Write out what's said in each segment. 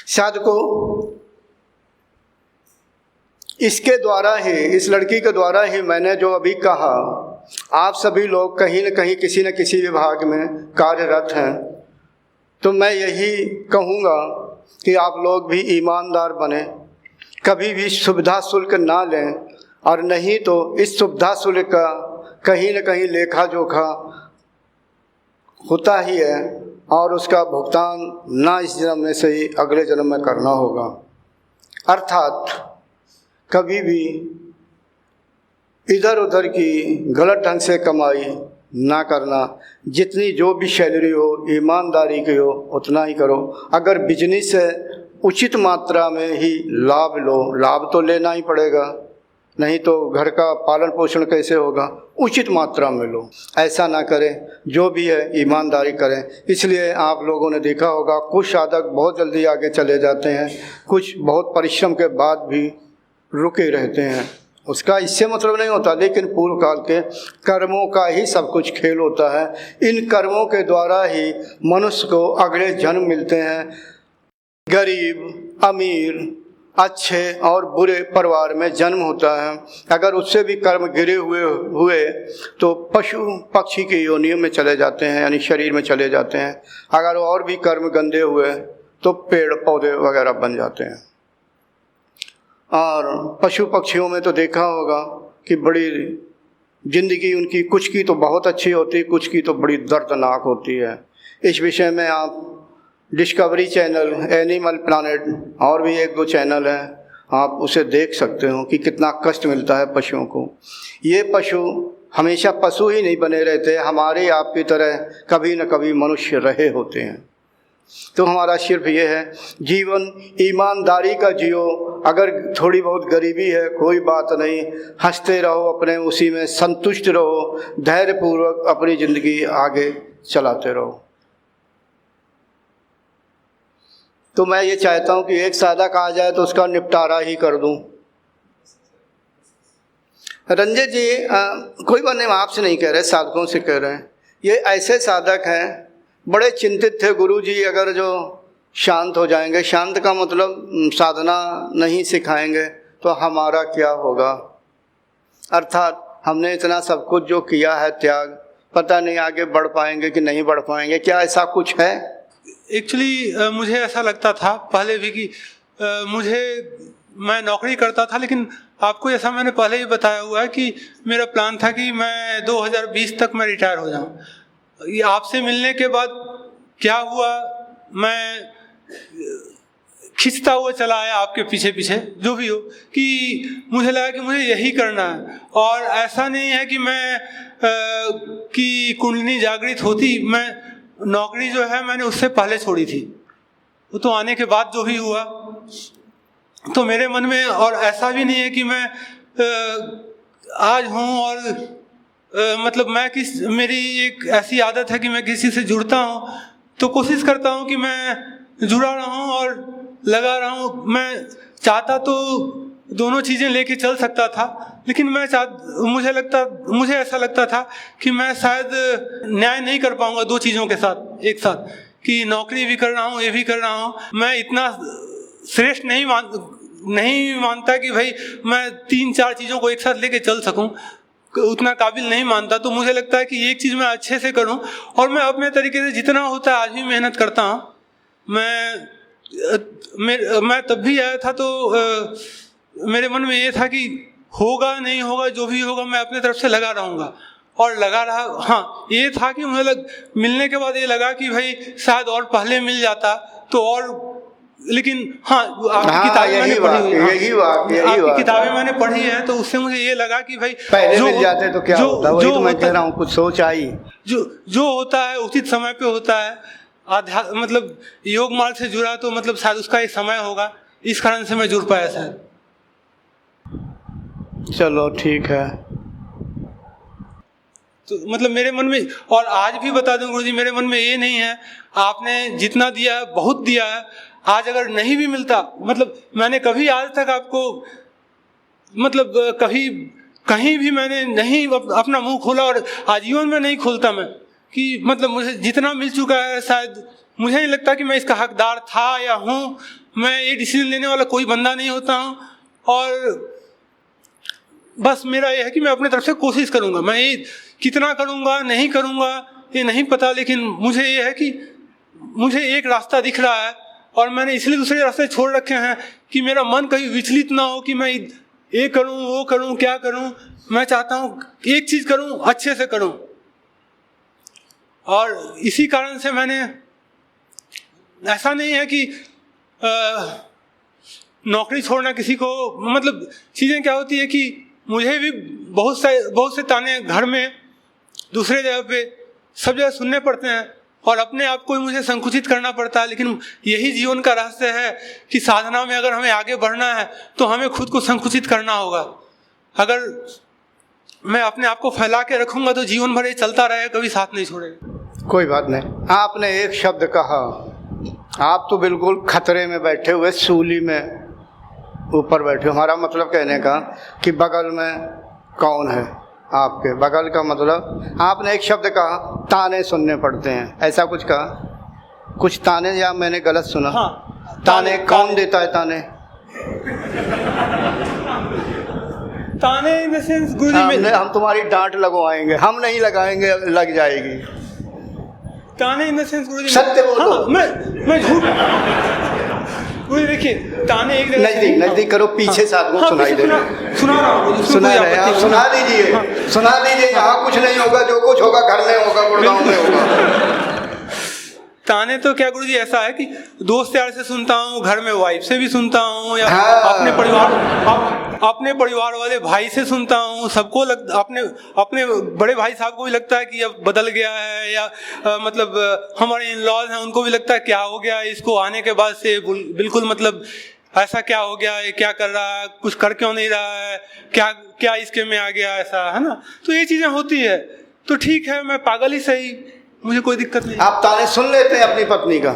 साधकों, इसके द्वारा ही, इस लड़की के द्वारा ही मैंने जो अभी कहा, आप सभी लोग कहीं न कहीं किसी न किसी विभाग में कार्यरत हैं, तो मैं यही कहूँगा कि आप लोग भी ईमानदार बने, कभी भी सुविधा शुल्क ना लें, और नहीं तो इस सुविधा शुल्क का कहीं न कहीं लेखा जोखा होता ही है, और उसका भुगतान ना इस जन्म में से ही अगले जन्म में करना होगा। अर्थात कभी भी इधर उधर की गलत ढंग से कमाई ना करना, जितनी जो भी सैलरी हो ईमानदारी की हो उतना ही करो। अगर बिजनेस है उचित मात्रा में ही लाभ लो, लाभ तो लेना ही पड़ेगा, नहीं तो घर का पालन पोषण कैसे होगा। उचित मात्रा में लो, ऐसा ना करें, जो भी है ईमानदारी करें। इसलिए आप लोगों ने देखा होगा कुछ साधक बहुत जल्दी आगे चले जाते हैं, कुछ बहुत परिश्रम के बाद भी रुके रहते हैं। उसका इससे मतलब नहीं होता, लेकिन पूर्व काल के कर्मों का ही सब कुछ खेल होता है। इन कर्मों के द्वारा ही मनुष्य को अगले जन्म मिलते हैं। गरीब अमीर, अच्छे और बुरे परिवार में जन्म होता है। अगर उससे भी कर्म गिरे हुए तो पशु पक्षी की योनियों में चले जाते हैं, यानी शरीर में चले जाते हैं। अगर और भी कर्म गंदे हुए तो पेड़ पौधे वगैरह बन जाते हैं। और पशु पक्षियों में तो देखा होगा कि बड़ी जिंदगी उनकी, कुछ की तो बहुत अच्छी होती है, कुछ की तो बड़ी दर्दनाक होती है। इस विषय में आप डिस्कवरी चैनल, एनिमल प्लानेट और भी एक दो चैनल हैं, आप उसे देख सकते हो कि कितना कष्ट मिलता है पशुओं को। ये पशु हमेशा पशु ही नहीं बने रहते, हमारे आपकी तरह कभी न कभी मनुष्य रहे होते हैं। तो हमारा सिर्फ ये है, जीवन ईमानदारी का जियो। अगर थोड़ी बहुत गरीबी है कोई बात नहीं, हंसते रहो, अपने उसी में संतुष्ट रहो, धैर्यपूर्वक अपनी ज़िंदगी आगे चलाते रहो। तो मैं ये चाहता हूँ कि एक साधक आ जाए तो उसका निपटारा ही कर दूँ। रंजन जी, कोई बात नहीं, आपसे नहीं कह रहे, साधकों से कह रहे हैं। ये ऐसे साधक हैं, बड़े चिंतित थे गुरु जी, अगर जो शांत हो जाएंगे, शांत का मतलब साधना नहीं सिखाएंगे तो हमारा क्या होगा। अर्थात हमने इतना सब कुछ जो किया है त्याग, पता नहीं आगे बढ़ पाएंगे कि नहीं बढ़ पाएंगे। क्या ऐसा कुछ है? एक्चुअली मुझे ऐसा लगता था पहले भी कि मैं नौकरी करता था, लेकिन आपको जैसा मैंने पहले ही बताया हुआ है कि मेरा प्लान था कि मैं 2020 तक मैं रिटायर हो जाऊं। ये आपसे मिलने के बाद क्या हुआ, मैं खिंचता हुआ चला आया आपके पीछे पीछे, जो भी हो, कि मुझे लगा कि मुझे यही करना है। और ऐसा नहीं है कि मैं कि कुंडली जागृत होती, मैं नौकरी जो है मैंने उससे पहले छोड़ी थी, वो तो आने के बाद जो भी हुआ। तो मेरे मन में, और ऐसा भी नहीं है कि मैं आज हूँ और मतलब मेरी एक ऐसी आदत है कि मैं किसी से जुड़ता हूँ तो कोशिश करता हूँ कि मैं जुड़ा रहूँ और लगा रहूँ। मैं चाहता तो दोनों चीज़ें लेके चल सकता था, लेकिन मुझे ऐसा लगता था कि मैं शायद न्याय नहीं कर पाऊंगा दो चीज़ों के साथ एक साथ, कि नौकरी भी कर रहा हूँ, ये भी कर रहा हूँ। मैं इतना श्रेष्ठ नहीं मानता कि भाई मैं 3-4 चीज़ों को एक साथ लेके चल सकूं, उतना काबिल नहीं मानता। तो मुझे लगता है कि एक चीज़ मैं अच्छे से करूं, और मैं अपने तरीके से जितना होता है आज भी मेहनत करता हूं। मैं तब भी आया था तो मेरे मन में ये था कि होगा नहीं होगा, जो भी होगा मैं अपने तरफ से लगा रहूँगा, और लगा रहा। हाँ, ये था कि मुझे मिलने के बाद ये लगा कि भाई शायद और पहले मिल जाता तो और, लेकिन हाँ, आपकी किताबें मैंने पढ़ी है तो उससे मुझे ये लगा कि भाई पहले मिल जाते तो क्या होता। वही तो मैं कह रहा हूँ, कुछ सोच आई। जो होता है उचित समय पे होता है। मतलब योग मार्ग से जुड़ा तो मतलब शायद उसका एक समय होगा, इस कारण से मैं जुड़ पाया शायद। चलो ठीक है। तो मतलब मेरे मन में, और आज भी बता दूं गुरुजी, मेरे मन में ये नहीं है आपने जितना दिया है बहुत दिया है, आज अगर नहीं भी मिलता, मतलब मैंने कभी आज तक आपको मतलब कभी कहीं भी मैंने नहीं अपना मुंह खोला और आजीवन में नहीं खोलता मैं, कि मतलब मुझे जितना मिल चुका है शायद मुझे नहीं लगता कि मैं इसका हकदार था या हूँ। मैं ये डिसीजन लेने वाला कोई बंदा नहीं होता हूँ, और बस मेरा ये है कि मैं अपने तरफ से कोशिश करूँगा। मैं ये कितना करूँगा नहीं करूँगा ये नहीं पता, लेकिन मुझे ये है कि मुझे एक रास्ता दिख रहा है और मैंने इसलिए दूसरे रास्ते छोड़ रखे हैं कि मेरा मन कहीं विचलित ना हो कि मैं ये करूँ वो करूँ क्या करूँ। मैं चाहता हूँ एक चीज़ करूँ, अच्छे से करूँ, और इसी कारण से मैंने, ऐसा नहीं है कि नौकरी छोड़ना किसी को, मतलब चीज़ें क्या होती है कि मुझे भी बहुत से ताने घर में, दूसरे जगह पे, सब जगह सुनने पड़ते हैं और अपने आप को ही मुझे संकुचित करना पड़ता है। लेकिन यही जीवन का रहस्य है कि साधना में अगर हमें आगे बढ़ना है तो हमें खुद को संकुचित करना होगा। अगर मैं अपने आप को फैला के रखूँगा तो जीवन भर ये चलता रहेगा, कभी साथ नहीं छोड़ेगा। कोई बात नहीं। आपने एक शब्द कहा, आप तो बिल्कुल खतरे में बैठे हुए, सूली में ऊपर बैठे। हमारा मतलब कहने का कि बगल में कौन है आपके, बगल का मतलब आपने एक शब्द कहा, ताने सुनने पड़ते हैं, ऐसा कुछ कहा, कुछ ताने, या मैंने गलत सुना? हाँ, ताने कौन देता है? ताने इन द सेंस गुरुजी, हम तुम्हारी डांट लगवाएंगे, हम नहीं लगाएंगे, लग जाएगी। ताने इन द सेंस गुरुजी, सत्य बोलो। हाँ, मैं झूठ गुरुजी, देखिए ताने एक जगह नजदीक करो, पीछे से आदमी सुनाई दे, सुना रहा हूँ, सुना रहे आप, सुना दीजिए। यहाँ कुछ नहीं होगा, जो कुछ होगा घर में होगा, गुड़गांव में होगा। ताने तो क्या गुरुजी, ऐसा है कि दोस्त यार से सुनता हूँ, घर में वाइफ से भी सुनता हूँ, या अपने परिवार वाले भाई से सुनता हूँ। सबको अपने बड़े भाई साहब को भी लगता है कि अब बदल गया है, या मतलब हमारे इन लॉज हैं, उनको भी लगता है क्या हो गया इसको आने के बाद से, बिल्कुल मतलब ऐसा क्या हो गया है, क्या कर रहा है, कुछ कर क्यों नहीं रहा है, क्या इसके में आ गया, ऐसा है ना। तो ये चीजें होती है, तो ठीक है, मैं पागल ही सही, मुझे कोई दिक्कत नहीं। आप ताने सुन लेते हैं अपनी पत्नी का?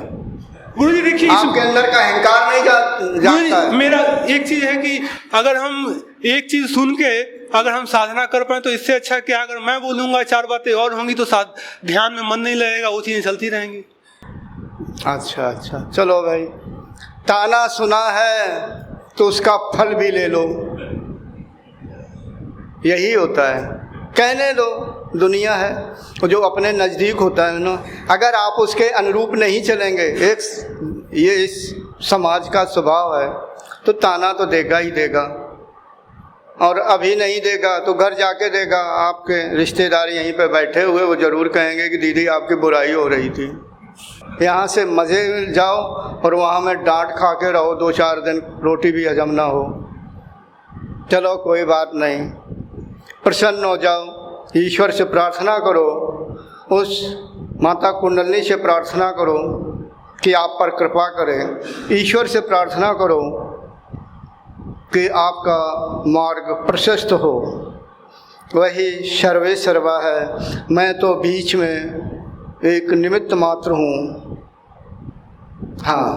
गुरुजी देखिए, आपके अंदर का अहंकार नहीं जागता है? मेरा एक चीज है कि अगर हम एक चीज सुन के अगर हम साधना कर पाए तो इससे अच्छा क्या, अगर मैं बोलूंगा 4 बातें और होंगी तो ध्यान में मन नहीं लगेगा, वो चीजें चलती रहेंगी। अच्छा, चलो भाई, ताना सुना है तो उसका फल भी ले लो, यही होता है। कहने दो, दुनिया है, जो अपने नज़दीक होता है ना, अगर आप उसके अनुरूप नहीं चलेंगे, ये इस समाज का स्वभाव है, तो ताना तो देगा ही देगा, और अभी नहीं देगा तो घर जाके देगा। आपके रिश्तेदार यहीं पे बैठे हुए, वो ज़रूर कहेंगे कि दीदी आपकी बुराई हो रही थी। यहाँ से मज़े में जाओ और वहाँ में डांट खा के रहो 2-4 दिन, रोटी भी हजम ना हो। चलो कोई बात नहीं, प्रसन्न हो जाओ, ईश्वर से प्रार्थना करो, उस माता कुंडलिनी से प्रार्थना करो कि आप पर कृपा करें। ईश्वर से प्रार्थना करो कि आपका मार्ग प्रशस्त हो, वही सर्वे सर्वा है। मैं तो बीच में एक निमित्त मात्र हूँ। हाँ,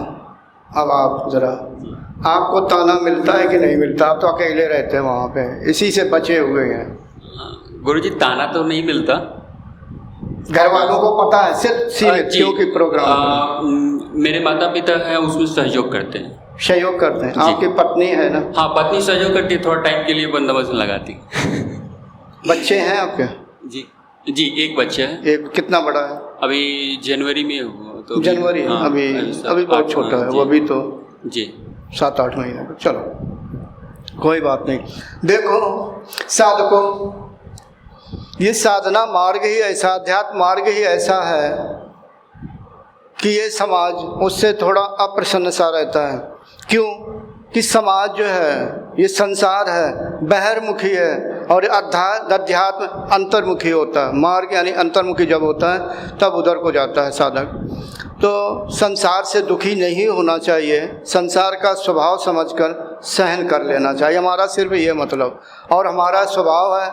अब आप ज़रा, आपको ताना मिलता है कि नहीं मिलता? आप तो अकेले रहते हैं वहाँ पे, इसी से बचे हुए हैं। गुरुजी, ताना तो नहीं मिलता, घर वालों को पता है, सिर्फ सीमित क्योंकि प्रोग्राम मेरे माता पिता हैं, उसमें सहयोग करते हैं। सहयोग करते हैं? आपकी पत्नी है ना? हाँ, पत्नी सहयोग करती है, थोड़ा टाइम के लिए बंदोबस्त लगाती। बच्चे हैं आपके? जी, एक बच्चा है। एक कितना बड़ा है? अभी जनवरी में हुआ, तो जनवरी, हाँ, अभी बहुत छोटा है वो, अभी तो जी 7-8 महीने का। चलो कोई बात नहीं। देखो साधकों, ये साधना मार्ग ही ऐसा, अध्यात्म मार्ग ही ऐसा है कि ये समाज उससे थोड़ा अप्रसन्न सा रहता है। क्यों? कि समाज जो है, ये संसार है, बहिर्मुखी है, और अध्यात्म अंतर्मुखी होता है। मार्ग यानी अंतर्मुखी जब होता है तब उधर को जाता है साधक। तो संसार से दुखी नहीं होना चाहिए, संसार का स्वभाव समझकर सहन कर लेना चाहिए। हमारा सिर्फ ये मतलब, और हमारा स्वभाव है,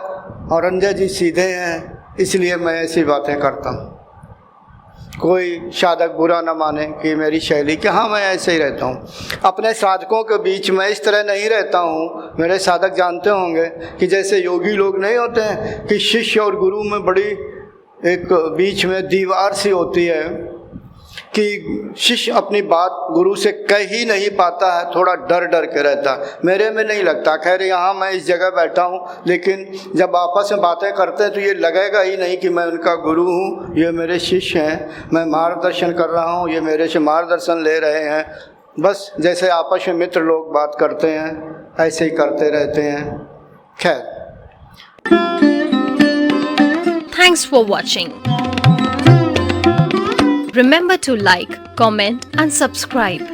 और रंजय जी सीधे हैं, इसलिए मैं ऐसी बातें करता हूँ। कोई साधक बुरा न माने कि मेरी शैली कि हाँ मैं ऐसे ही रहता हूँ। अपने साधकों के बीच में इस तरह नहीं रहता हूँ। मेरे साधक जानते होंगे कि जैसे योगी लोग नहीं होते हैं कि शिष्य और गुरु में बड़ी एक बीच में दीवार सी होती है कि शिष्य अपनी बात गुरु से कह ही नहीं पाता है, थोड़ा डर डर के रहता है। मेरे में नहीं लगता। खैर यहाँ मैं इस जगह बैठा हूँ, लेकिन जब आपस में बातें करते हैं तो ये लगेगा ही नहीं कि मैं उनका गुरु हूँ, ये मेरे शिष्य हैं, मैं मार्गदर्शन कर रहा हूँ, ये मेरे से मार्गदर्शन ले रहे हैं। बस जैसे आपस में मित्र लोग बात करते हैं ऐसे ही करते रहते हैं। खैर, Thanks for watching. Remember to like, comment and subscribe.